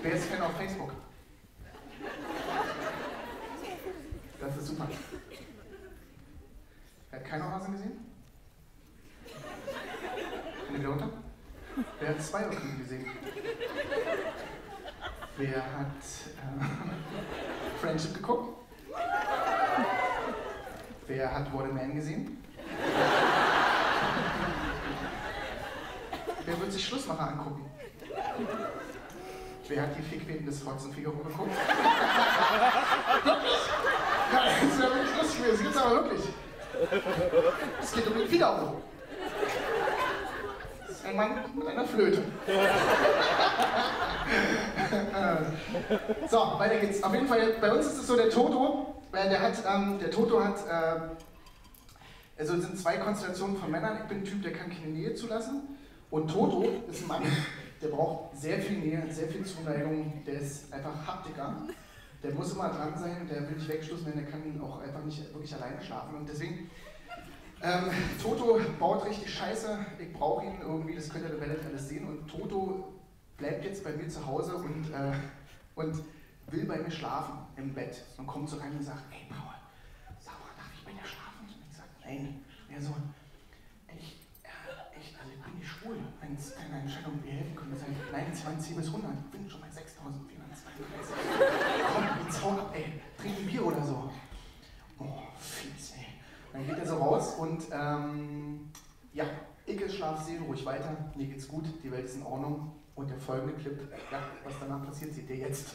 Wer ist Fan auf Facebook? Das ist super. Wer hat keine Hasen gesehen? Eine wieder runter? Wer hat 2 Rücken gesehen? Wer hat Friendship geguckt? Wer hat What a Man gesehen? Wer wird sich Schlussmacher angucken? Wer hat die Fickweben des Fox und Figaro geguckt? Wirklich? Ja, das ist ja wirklich lustig gewesen, das gibt's aber wirklich. Es geht um den Figaro. Das ist ein Mann mit einer Flöte. So, weiter geht's. Auf jeden Fall, bei uns ist es so, der Toto hat, also es sind 2 Konstellationen von Männern. Ich bin ein Typ, der kann keine Nähe zulassen. Und Toto ist ein Mann, der braucht sehr viel Nähe, sehr viel Zuneigung, der ist einfach Haptiker. Der muss immer dran sein, der will nicht wegstoßen, denn der kann auch einfach nicht wirklich alleine schlafen. Und deswegen, Toto baut richtig Scheiße, ich brauche ihn irgendwie, das könnt ihr relativ alles sehen. Und Toto bleibt jetzt bei mir zu Hause und will bei mir schlafen im Bett. Und kommt so rein und sagt, ey Paul, sag mal, darf ich bei dir schlafen? Und ich sage, nein. Er so, also ich bin nicht schwul, wenn es deiner Entscheidung mir helfen könnte, sage ich, nein, es waren 10 bis 100, ich bin schon bei 6.432. Komm, jetzt hau ab, ey, trink ein Bier oder so. Oh, fies, ey. Dann geht er so raus und, ja, ich schlafe sehr ruhig weiter, mir geht's gut, die Welt ist in Ordnung. Und der folgende Clip, ja, was danach passiert, seht ihr jetzt.